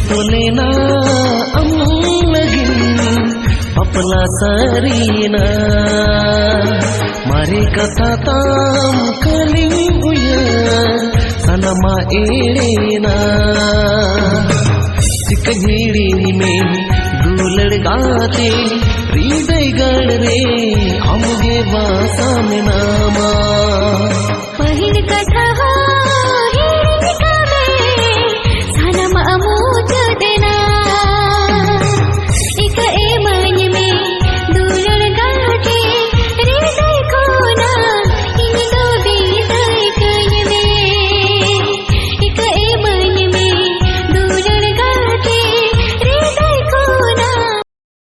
तोलेना am lagin papla sarina mare kata tam kaling uya sanama erena sikajiri में गुलड़ गाते हृदय गढ़ रे हमगे बासा में नामा